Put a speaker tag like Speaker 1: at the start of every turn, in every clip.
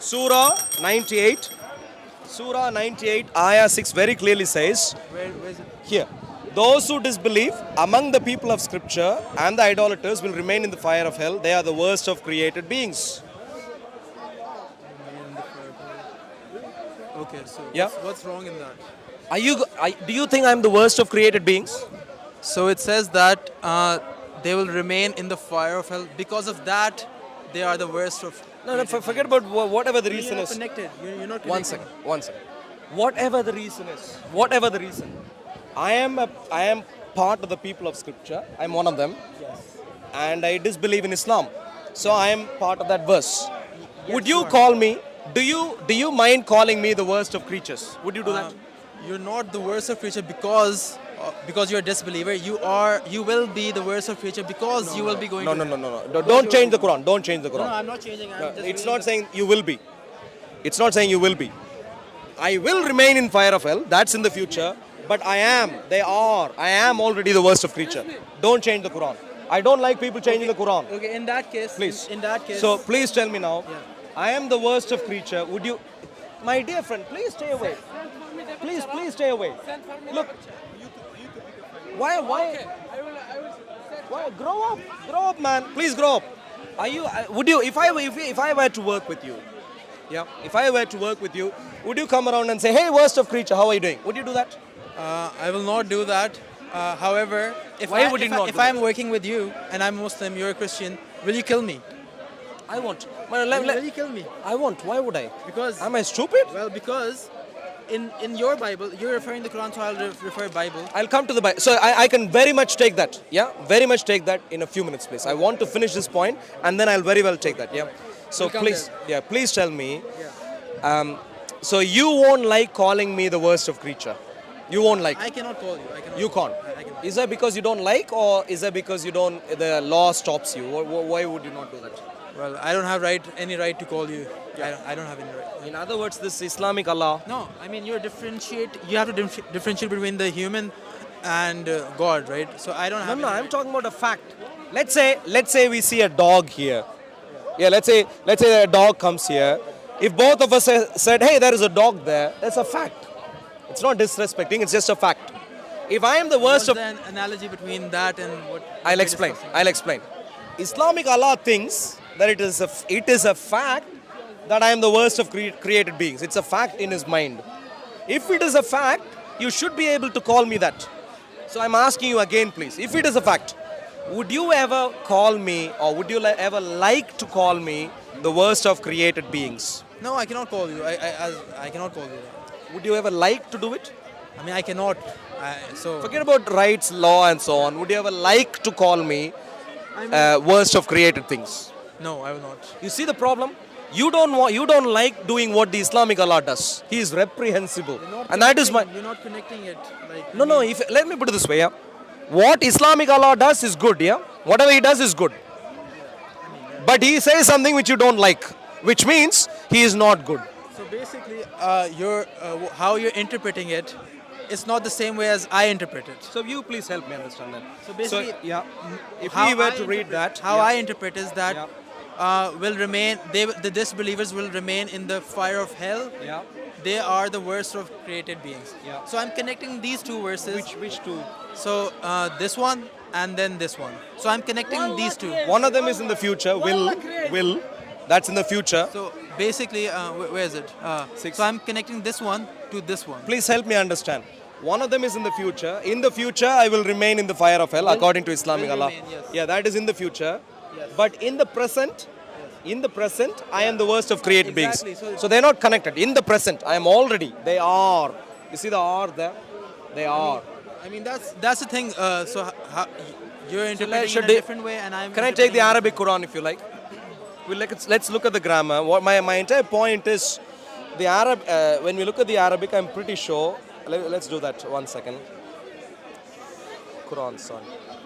Speaker 1: Surah 98. Surah 98, Ayah 6 very clearly says,
Speaker 2: Where is it?
Speaker 1: here, those who disbelieve among the people of scripture and the idolaters will remain in the fire of hell. They are the worst of created beings.
Speaker 2: Okay, so
Speaker 1: Yeah.
Speaker 2: what's wrong in that?
Speaker 1: Do you think I'm the worst of created beings?
Speaker 2: So it says that they will remain in the fire of hell. Because of that, they are the worst of.
Speaker 1: No, forget about whatever the
Speaker 2: You're
Speaker 1: reason
Speaker 2: not
Speaker 1: is.
Speaker 2: connected. You're not
Speaker 1: One
Speaker 2: connected.
Speaker 1: second, one second. Whatever the reason is, whatever the reason, I am part of the people of scripture. I'm one of them.
Speaker 2: Yes.
Speaker 1: And I disbelieve in Islam. So I am part of that verse. Would you
Speaker 2: you are.
Speaker 1: call me? Do you mind calling me the worst of creatures? Would you do that?
Speaker 2: You're not the worst of creature because you're a disbeliever. You will be the worst of creature because you will be going.
Speaker 1: No,
Speaker 2: to
Speaker 1: no, no,
Speaker 2: hell.
Speaker 1: no, no. Don't change the Quran. Don't change the
Speaker 2: No,
Speaker 1: Quran.
Speaker 2: I'm not changing. I'm just
Speaker 1: It's
Speaker 2: reading
Speaker 1: not
Speaker 2: the-
Speaker 1: saying you will be. It's not saying you will be. I will remain in fire of hell. That's in the future. But I am already the worst of creature. Don't change the Quran. I don't like people changing the Quran.
Speaker 2: Okay, in that case,
Speaker 1: Please.
Speaker 2: In that case.
Speaker 1: So please tell me now.
Speaker 2: Yeah.
Speaker 1: I am the worst of creature. Would you, my dear friend, please stay away. Please stay away. Look. Why? Why? Grow up, man. Please grow up. Are you? Would you? If I were to work with you, yeah. If I were to work with you, would you come around and say, "Hey, worst of creature, how are you doing?" Would you do that?
Speaker 2: I will not do that. However,
Speaker 1: Why would you not
Speaker 2: if
Speaker 1: do that?
Speaker 2: I'm working with you and I'm Muslim, you're a Christian, will you kill me?
Speaker 1: I won't. Well,
Speaker 2: Will you kill me?
Speaker 1: I won't. Why would I?
Speaker 2: Because
Speaker 1: Am I stupid?
Speaker 2: well, because in your Bible, you're referring the Quran, so I'll refer Bible.
Speaker 1: I'll come to the Bible. So I can very much take that. Yeah, very much take that in a few minutes, please. I want to finish this point, and then I'll very well take that. Yeah. So
Speaker 2: We'll come
Speaker 1: please,
Speaker 2: there.
Speaker 1: yeah, please tell me.
Speaker 2: Yeah.
Speaker 1: So you won't like calling me the worst of creature. You won't like.
Speaker 2: I cannot call you. I cannot.
Speaker 1: You can't.
Speaker 2: I cannot.
Speaker 1: Is that because you don't like, or is that because you don't? The law stops you. Why would you not do that?
Speaker 2: Well, I don't have any right to call you. I don't have any right.
Speaker 1: In other words, this Islamic Allah.
Speaker 2: No, I mean you have to differentiate between the human and God, right? So I don't have.
Speaker 1: No,
Speaker 2: any
Speaker 1: I'm
Speaker 2: right.
Speaker 1: talking about a fact. Let's say we see a dog here. Yeah, let's say a dog comes here. If both of us said, "Hey, there is a dog there," that's a fact. It's not disrespecting. It's just a fact. If I am the worst
Speaker 2: What's
Speaker 1: of,
Speaker 2: the analogy between that and what?
Speaker 1: I'll
Speaker 2: we're
Speaker 1: explain.
Speaker 2: discussing?
Speaker 1: I'll explain. Islamic Allah thinks that it is a fact that I am the worst of created beings. It's a fact in his mind. If it is a fact, you should be able to call me that. So I'm asking you again, please. If it is a fact, would you ever call me, or would you ever like to call me the worst of created beings?
Speaker 2: No, I cannot call you. I cannot call you that.
Speaker 1: Would you ever like to do it?
Speaker 2: I mean, I cannot. So
Speaker 1: Forget about rights, law, and so on. Would you ever like to call me worst of created things?
Speaker 2: no, I will not.
Speaker 1: You see the problem? You don't like doing what the Islamic Allah does. He is reprehensible, and that is my.
Speaker 2: You're not connecting it. Like
Speaker 1: No. If let me put it this way, yeah. What Islamic Allah does is good, yeah. Whatever he does is good. But he says something which you don't like, which means he is not good.
Speaker 2: So basically, how you're interpreting it, it's not the same way as I interpret it.
Speaker 1: So you please help me understand that.
Speaker 2: So basically,
Speaker 1: yeah. If
Speaker 2: how
Speaker 1: we were
Speaker 2: I
Speaker 1: to read
Speaker 2: interpret-
Speaker 1: that,
Speaker 2: how
Speaker 1: yeah.
Speaker 2: I interpret is that will remain. The disbelievers will remain in the fire of hell.
Speaker 1: Yeah.
Speaker 2: They are the worst of created beings.
Speaker 1: Yeah.
Speaker 2: So I'm connecting these two verses.
Speaker 1: Which two?
Speaker 2: So this one and then this one. So I'm connecting these two.
Speaker 1: One of them is in the future. Will. That's in the future.
Speaker 2: So basically, where is it?
Speaker 1: Six.
Speaker 2: So I'm connecting this one to this one.
Speaker 1: Please help me understand. One of them is in the future. In the future, I will remain in the fire of hell, according to Islamic
Speaker 2: will
Speaker 1: Allah.
Speaker 2: remain, yes.
Speaker 1: Yeah, that is in the future.
Speaker 2: Yes.
Speaker 1: But in the present, I am the worst of created
Speaker 2: Exactly.
Speaker 1: beings. So they're not connected. In the present, I am already. They are. You see the are there? They are.
Speaker 2: I mean that's the thing. So you're interpreting
Speaker 1: should
Speaker 2: in a
Speaker 1: I-
Speaker 2: different way, and I'm.
Speaker 1: Can I take the
Speaker 2: interpreting in a
Speaker 1: Arabic Quran if you like? Let's look at the grammar. What my entire point is, the Arab. When we look at the Arabic, I'm pretty sure. Let's do that. 1 second. Quran, sorry.
Speaker 2: different-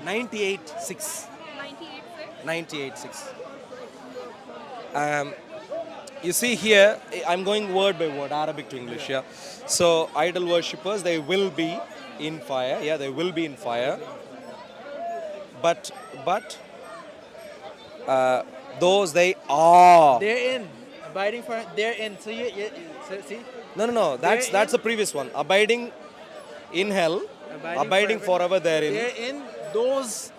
Speaker 1: 98.6.
Speaker 3: 98 sir.
Speaker 1: 98.6. You see here, I'm going word by word, Arabic to English, yeah. So, idol worshippers, they will be in fire, yeah, they will be in fire. But, those they are.
Speaker 2: They're in. Abiding for they're in. So so see?
Speaker 1: No, that's the previous one. Abiding in hell, abiding forever therein.
Speaker 2: They're in those.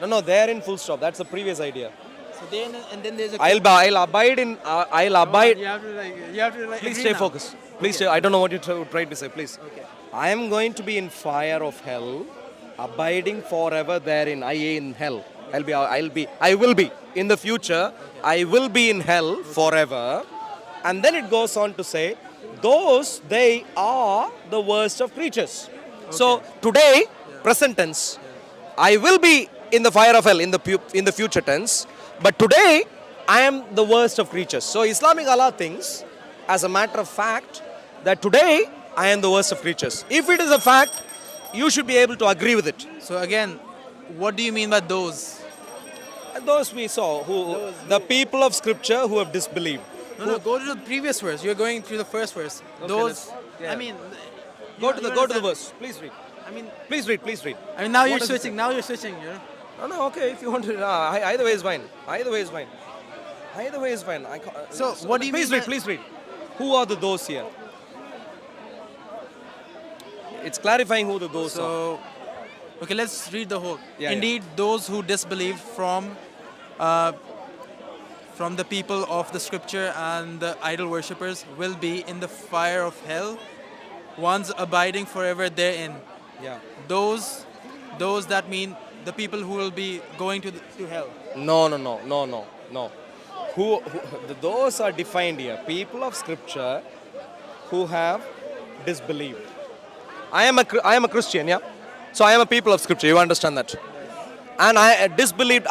Speaker 1: No, therein full stop. That's the previous idea.
Speaker 2: So they're in, and then there's a.
Speaker 1: I'll abide in, I'll abide.
Speaker 2: You have to like.
Speaker 1: Please
Speaker 2: agree
Speaker 1: stay
Speaker 2: now.
Speaker 1: focused. Please stay, I don't know what you're trying to say, please.
Speaker 2: Okay.
Speaker 1: I am going to be in fire of hell, abiding forever therein, i.e. in hell. I will be. In the future, I will be in hell forever. And then it goes on to say, those, they are the worst of creatures. So today, present tense, I will be in the fire of hell in the future tense. But today, I am the worst of creatures. So Islamic Allah thinks, as a matter of fact, that today I am the worst of creatures. If it is a fact, you should be able to agree with it.
Speaker 2: So again, what do you mean by those?
Speaker 1: And those we saw, the people of scripture who have disbelieved.
Speaker 2: No, go to the previous verse. You're going through the first verse. Those.
Speaker 1: yeah.
Speaker 2: I mean.
Speaker 1: Go to the
Speaker 2: understand-
Speaker 1: verse. Please read.
Speaker 2: I mean.
Speaker 1: Please read.
Speaker 2: I mean, now you're
Speaker 1: What does it
Speaker 2: switching. Now you're switching. You know.
Speaker 1: No, okay. If you want to, either way is fine. Either way is fine.
Speaker 2: So, what do you
Speaker 1: please
Speaker 2: mean
Speaker 1: read.
Speaker 2: by-
Speaker 1: Please read. Who are the those here? It's clarifying who the those are.
Speaker 2: So, okay, let's read the whole.
Speaker 1: Yeah,
Speaker 2: Indeed, those who disbelieve from the people of the scripture and the idol worshippers will be in the fire of hell, ones abiding forever therein.
Speaker 1: Yeah.
Speaker 2: Those that mean the people who will be going to hell.
Speaker 1: No. Those are defined here. People of scripture who have disbelieved. I am a Christian, yeah. So I am a people of scripture. You understand that? And I have disbelieved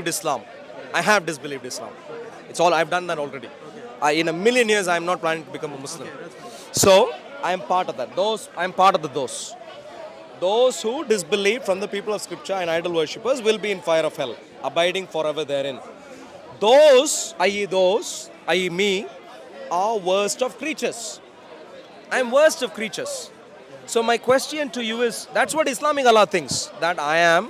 Speaker 1: Islam. It's all I've done that already. In a million years, I am not planning to become a Muslim. So I am part of that. I am part of those. Those who disbelieve from the people of scripture and idol worshippers will be in fire of hell, abiding forever therein. Those, i.e. me, are worst of creatures. I am worst of creatures. So my question to you is, that's what Islamic Allah thinks, that I am,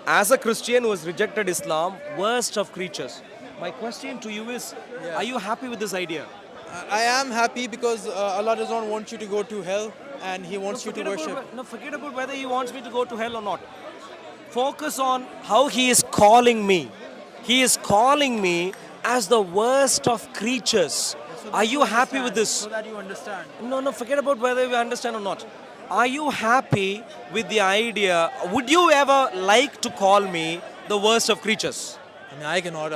Speaker 1: as a Christian who has rejected Islam, worst of creatures. My question to you is, are you happy with this idea?
Speaker 2: I am happy because Allah does not want you to go to hell and He wants you to worship.
Speaker 1: Forget about whether He wants me to go to hell or not. Focus on how He is calling me. He is calling me as the worst of creatures. Are you happy with this?
Speaker 2: So that you understand.
Speaker 1: No, forget about whether you understand or not. Are you happy with the idea? Would you ever like to call me the worst of creatures?
Speaker 2: I mean, I cannot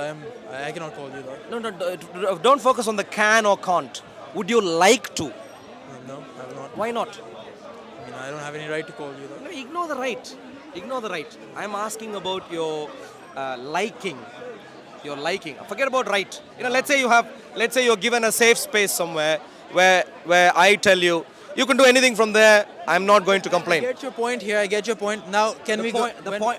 Speaker 2: call you that.
Speaker 1: No, don't focus on the can or can't. Would you like to?
Speaker 2: No, I will not.
Speaker 1: Why not?
Speaker 2: I mean, I don't have any right to call you that.
Speaker 1: No, ignore the right. I'm asking about your liking. Your liking. Forget about right. Let's say you're given a safe space somewhere where I tell you, you can do anything from there. I'm not going to complain.
Speaker 2: I get your point here. I get your point. Now, can we go?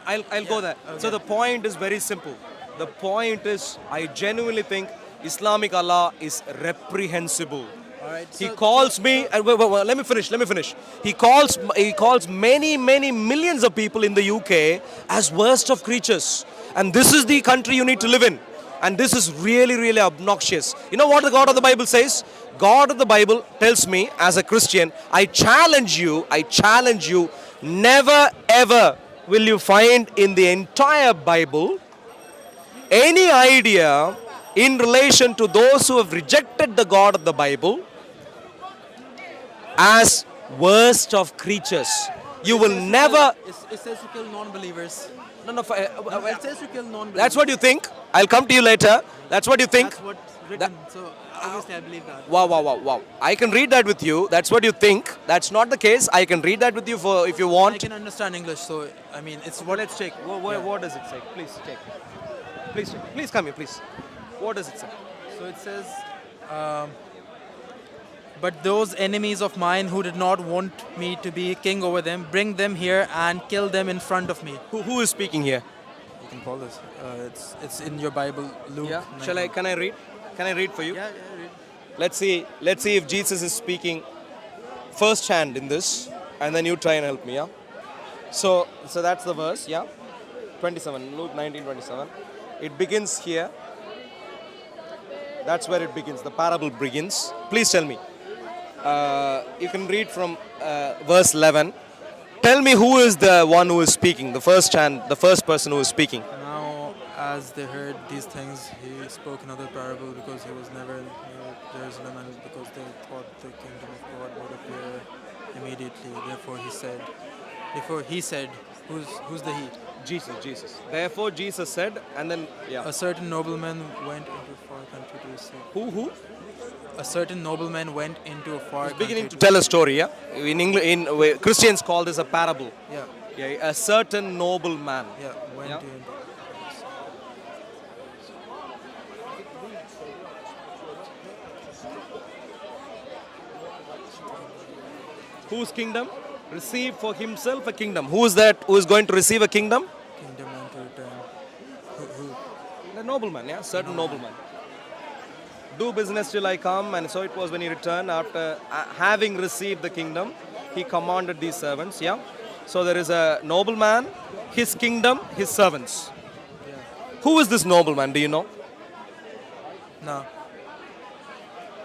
Speaker 1: I'll go there.
Speaker 2: Okay.
Speaker 1: So the point is very simple. The point is, I genuinely think Islamic Allah is reprehensible.
Speaker 2: All right.
Speaker 1: He calls me. Wait, let me finish. He calls many millions of people in the UK as worst of creatures, and this is the country you need to live in. And this is really obnoxious. You know what the God of the Bible says? God of the Bible tells me, as a Christian, I challenge you, never ever will you find in the entire Bible any idea in relation to those who have rejected the God of the Bible as worst of creatures. You will never...
Speaker 2: It says to kill non-believers.
Speaker 1: No,
Speaker 2: It says to kill non-believers.
Speaker 1: that's what you think. I'll come to you later. That's what you think.
Speaker 2: That's what's written. So obviously I believe that.
Speaker 1: Wow. I can read that with you. That's what you think. That's not the case. I can read that with you if you
Speaker 2: I
Speaker 1: want.
Speaker 2: can understand English, so I mean it's
Speaker 1: Well,
Speaker 2: what.
Speaker 1: let's check. What does it say? Please check. Please come here, please. What does it say?
Speaker 2: So it says, but those enemies of mine who did not want me to be king over them, bring them here and kill them in front of me.
Speaker 1: Who is speaking here?
Speaker 2: You can call this. It's in your Bible, Luke.
Speaker 1: Yeah.
Speaker 2: 19.
Speaker 1: Can I read? Can I read for you?
Speaker 2: Yeah, read.
Speaker 1: Let's see if Jesus is speaking first hand in this, and then you try and help me, yeah? So that's the verse, yeah? 27, Luke 19:27. It begins here. That's where it begins. The parable begins. Please tell me. You can read from verse 11. Tell me who is the one who is speaking, the first person who is speaking.
Speaker 2: Now, as they heard these things, he spoke another parable because he was never near Jerusalem and because they thought the kingdom of God would appear immediately. Therefore he said, who's the he?
Speaker 1: Jesus. Therefore Jesus said, and then, yeah.
Speaker 2: A certain nobleman went into a far country to receive.
Speaker 1: Who?
Speaker 2: A certain nobleman went into a far country.
Speaker 1: Beginning to tell a story, yeah? In English, Christians call this a parable.
Speaker 2: Yeah.
Speaker 1: Yeah, a certain noble man.
Speaker 2: Yeah. Went
Speaker 1: Yeah.
Speaker 2: into.
Speaker 1: Whose kingdom? Receive for himself a kingdom. Who is that who is going to receive a kingdom?
Speaker 2: Kingdom and to return. Who?
Speaker 1: The nobleman, yeah? Certain nobleman. Do business till I come, and so it was when he returned after having received the kingdom. He commanded these servants, yeah? So there is a nobleman, his kingdom, his servants.
Speaker 2: Yeah.
Speaker 1: Who is this nobleman? Do you know?
Speaker 2: No.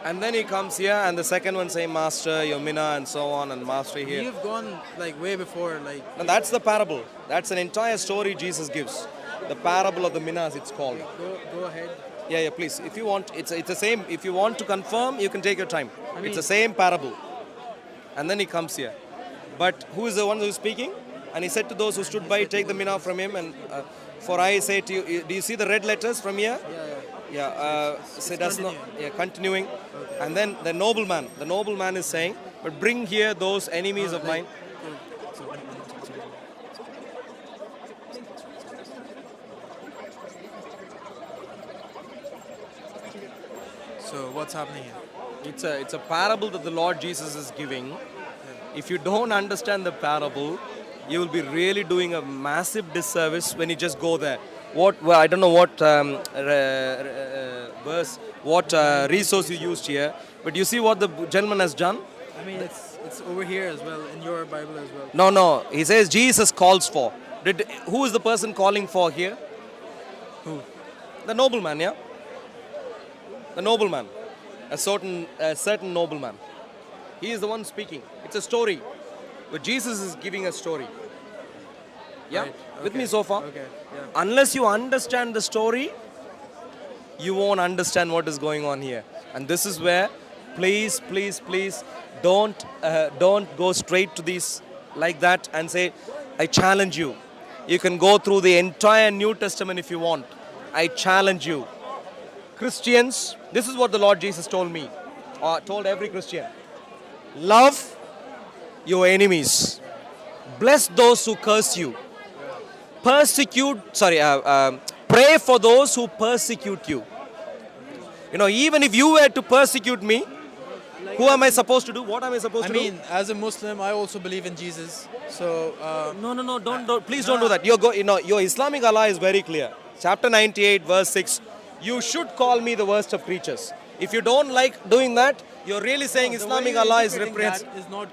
Speaker 1: And then he comes here, and the second one saying, Master, your mina, and so on, and Master here.
Speaker 2: You've gone like way before, like.
Speaker 1: Now that's the parable. That's an entire story Jesus gives. The parable of the minas, it's called.
Speaker 2: Go ahead.
Speaker 1: Yeah, please. If you want, it's the same. If you want to confirm, you can take your time.
Speaker 2: I mean-
Speaker 1: It's the same parable. And then he comes here. But who is the one who is speaking? And he said to those who stood by, take the mina from him. And for I say to you, do you see the red letters from here? Yeah. So that's not. Yeah, continuing. And then the nobleman is saying, but bring here those enemies of mine.
Speaker 2: So what's happening here?
Speaker 1: It's a parable that the Lord Jesus is giving. If you don't understand the parable, you will be really doing a massive disservice when you just go there. I don't know what verse, what resource you used here, but you see what the gentleman has done?
Speaker 2: I mean, it's over here as well, in your Bible as well.
Speaker 1: No. He says Jesus calls for. Who is the person calling for here?
Speaker 2: Who?
Speaker 1: The nobleman, yeah? The nobleman. A certain nobleman. He is the one speaking. It's a story. But Jesus is giving a story. Yeah?
Speaker 2: Right,
Speaker 1: With
Speaker 2: okay,
Speaker 1: me so far?
Speaker 2: Okay, yeah.
Speaker 1: Unless you understand the story, you won't understand what is going on here. And this is where, please, don't go straight to these like that and say, I challenge you. You can go through the entire New Testament if you want. I challenge you. Christians, this is what the Lord Jesus told me, or told every Christian. Love your enemies. Bless those who curse you. Pray for those who persecute you. You know, even if you were to persecute me, who am I supposed to do? What am I supposed to do?
Speaker 2: I mean, as a Muslim, I also believe in Jesus. So
Speaker 1: No, don't. Please don't do that. Your Islamic Allah is very clear. Chapter 98, verse 6. You should call me the worst of creatures. If you don't like doing that, you're really saying Islamic Allah is reprehensible.
Speaker 2: Is not.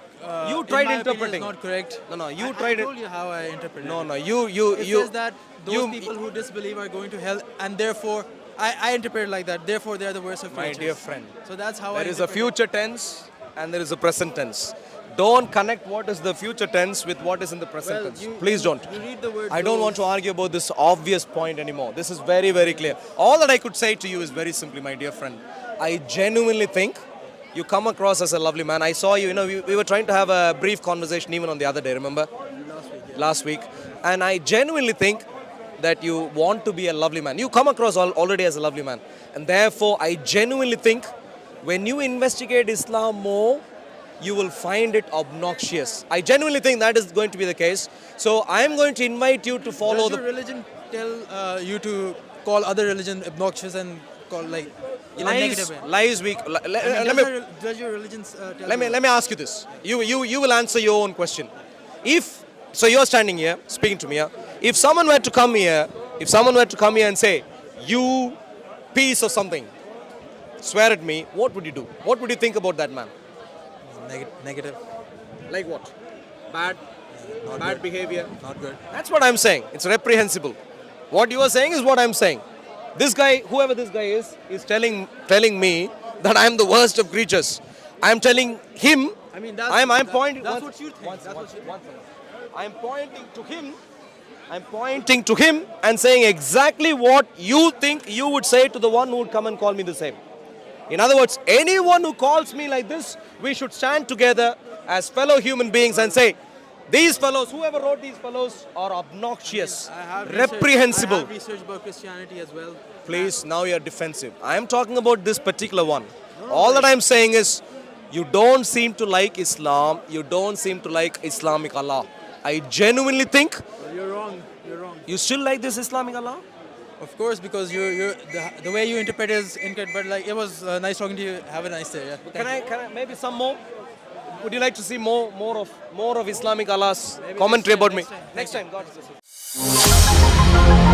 Speaker 1: You
Speaker 2: in
Speaker 1: tried
Speaker 2: my opinion,
Speaker 1: interpreting.
Speaker 2: is not correct.
Speaker 1: No, you
Speaker 2: I
Speaker 1: tried it.
Speaker 2: told you how I interpreted.
Speaker 1: No,
Speaker 2: it.
Speaker 1: you.
Speaker 2: It says that those people who disbelieve are going to hell, and therefore I interpret it like that. Therefore, they are the worst of
Speaker 1: My
Speaker 2: creatures.
Speaker 1: dear friend,
Speaker 2: So that's how
Speaker 1: there
Speaker 2: I
Speaker 1: is a
Speaker 2: interpret
Speaker 1: future tense and there is a present tense. Don't connect what is the future tense with what is in the present
Speaker 2: Well,
Speaker 1: tense. Please don't.
Speaker 2: You read the word.
Speaker 1: I don't want to argue about this obvious point anymore. This is very, very clear. All that I could say to you is very simply, my dear friend. I genuinely think you come across as a lovely man. I saw you, we were trying to have a brief conversation even on the other day, remember? Last week. And I genuinely think that you want to be a lovely man. You come across already as a lovely man. And therefore, I genuinely think when you investigate Islam more, you will find it obnoxious. I genuinely think that is going to be the case. So I am going to invite you to follow
Speaker 2: Does your religion tell you to call other religion obnoxious and call like in a negative way?
Speaker 1: lies weak.
Speaker 2: Does your religion tell
Speaker 1: Let
Speaker 2: you?
Speaker 1: me ask you this. You will answer your own question. So you're standing here speaking to me. Yeah? If someone were to come here and say, you piece of something, swear at me, what would you do? What would you think about that man?
Speaker 2: Negative.
Speaker 1: Like what? Bad?
Speaker 2: Not
Speaker 1: Bad
Speaker 2: good.
Speaker 1: behavior?
Speaker 2: Not good.
Speaker 1: That's what I'm saying. It's reprehensible. What you are saying is what I'm saying. This guy, whoever this guy is telling me that I'm the worst of creatures. I'm telling him.
Speaker 3: I mean,
Speaker 1: I'm pointing.
Speaker 3: That's
Speaker 1: one-
Speaker 3: what you think.
Speaker 1: one-
Speaker 3: That's what you think.
Speaker 1: one second. I'm pointing to him. I'm pointing to him and saying exactly what you think you would say to the one who would come and call me the same. In other words, anyone who calls me like this, we should stand together as fellow human beings and say, these fellows, whoever wrote these fellows, are obnoxious,
Speaker 3: I have
Speaker 1: reprehensible.
Speaker 3: I have researched about Christianity as well.
Speaker 1: Please, now you're defensive. I am talking about this particular one. All that I'm saying is, you don't seem to like Islam. You don't seem to like Islamic Allah. I genuinely think
Speaker 3: You're wrong. You're wrong.
Speaker 1: you still like this Islamic Allah.
Speaker 2: Of course, because the way you interpret is incorrect. But like, it was nice talking to you. Have a nice day. Yeah.
Speaker 1: Can I maybe some more? Would you like to see more of Islamic Allah's commentary about me?
Speaker 3: next time.
Speaker 1: Next time, God bless you.